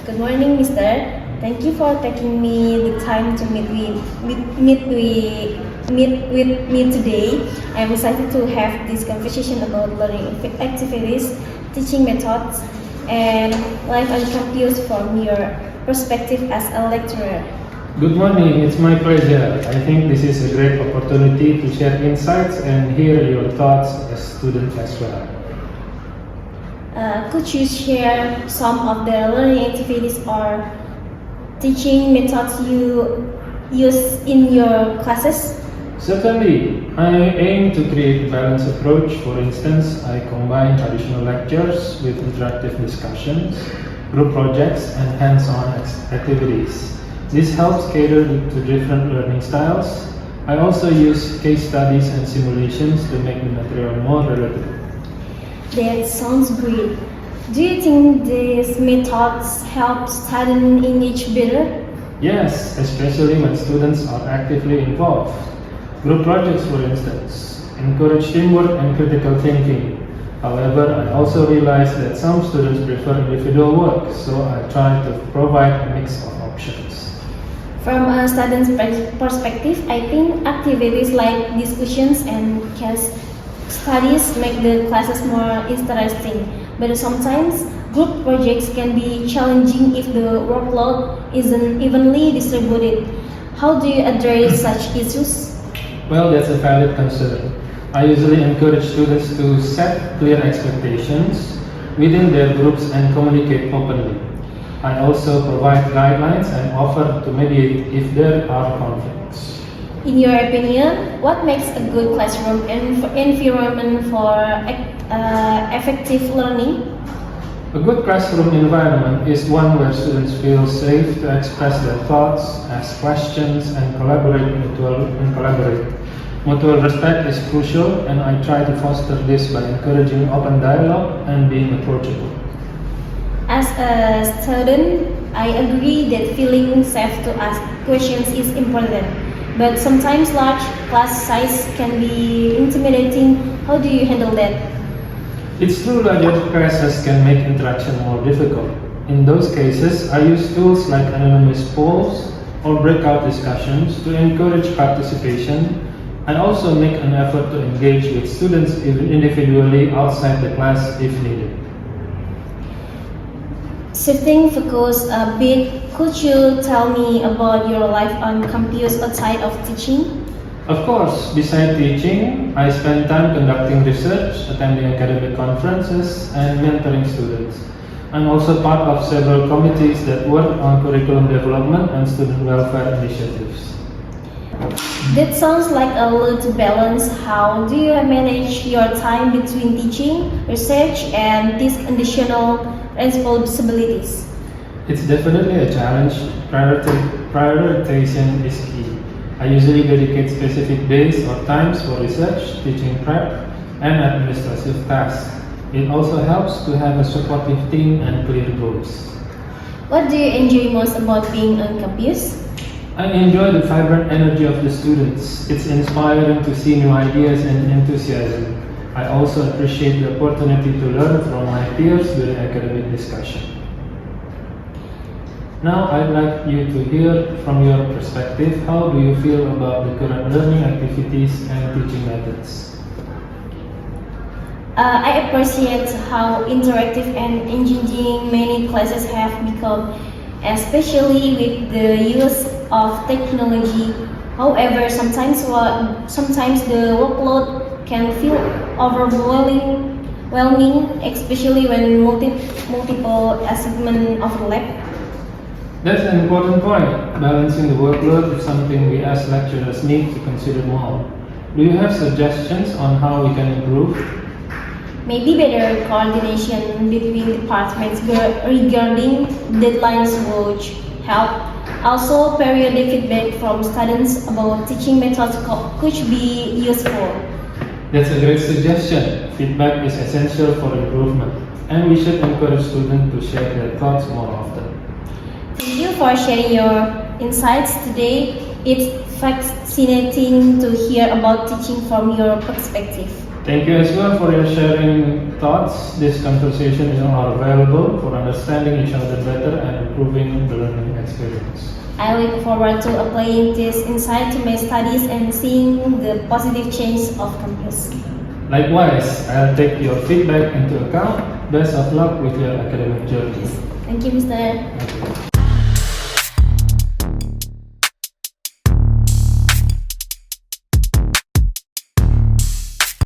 Good morning, Mister. Thank you for taking me the time to meet with me today. I'm excited to have this conversation about learning activities, teaching methods, and life on campus from your perspective as a lecturer. Good morning, it's my pleasure. I think this is a great opportunity to share insights and hear your thoughts as students as well. Could you share some of the learning activities or teaching methods you use in your classes? Certainly, I aim to create a balanced approach. For instance, I combine traditional lectures with interactive discussions, group projects, and hands-on activities. This helps cater to different learning styles. I also use case studies and simulations to make the material more relatable. That sounds great. Do you think these methods help students engage better? Yes, especially when students are actively involved. Group projects, for instance, encourage teamwork and critical thinking. However, I also realize that some students prefer individual work, so I try to provide a mix of options. From a student's perspective, I think activities like discussions and case studies make the classes more interesting, but sometimes group projects can be challenging if the workload isn't evenly distributed. How do you address such issues? Well, that's a valid concern. I usually encourage students to set clear expectations within their groups and communicate openly. I also provide guidelines and offer to mediate if there are conflicts. In your opinion, what makes a good classroom environment for effective learning? A good classroom environment is one where students feel safe to express their thoughts, ask questions, and collaborate. Mutual respect is crucial, and I try to foster this by encouraging open dialogue and being approachable. As a student, I agree that feeling safe to ask questions is important. But sometimes large class size can be intimidating. How do you handle that? It's true that larger classes can make interaction more difficult. In those cases, I use tools like anonymous polls or breakout discussions to encourage participation. I also make an effort to engage with students even individually outside the class if needed. Shifting focus a bit, could you tell me about your life on campus outside of teaching? Of course, beside teaching, I spend time conducting research, attending academic conferences, and mentoring students. I'm also part of several committees that work on curriculum development and student welfare initiatives. That sounds like a lot to balance. How do you manage your time between teaching, research, and these additional responsibilities? It's definitely a challenge. Prioritization is key. I usually dedicate specific days or times for research, teaching prep, and administrative tasks. It also helps to have a supportive team and clear goals. What do you enjoy most about being on campus? I enjoy the vibrant energy of the students. It's inspiring to see new ideas and enthusiasm. I also appreciate the opportunity to learn from my peers during academic discussion. Now I'd like you to hear from your perspective, how do you feel about the current learning activities and teaching methods? I appreciate how interactive and engaging many classes have become, especially with the use of technology. However, sometimes the workload can feel overwhelming, especially when multiple assignments overlap. That's an important point. Balancing the workload is something we as lecturers need to consider more. Do you have suggestions on how we can improve? Maybe better coordination between departments regarding deadlines would help. Also, periodic feedback from students about teaching methods could be useful. That's a great suggestion. Feedback is essential for improvement, and we should encourage students to share their thoughts more often. Thank you for sharing your insights today. It's fascinating to hear about teaching from your perspective. Thank you as well for your sharing thoughts. This conversation is valuable for understanding each other better and improving the learning experience. I look forward to applying this insight to my studies and seeing the positive change of campus. Likewise, I'll take your feedback into account. Best of luck with your academic journey. Thank you, Mr. Okay.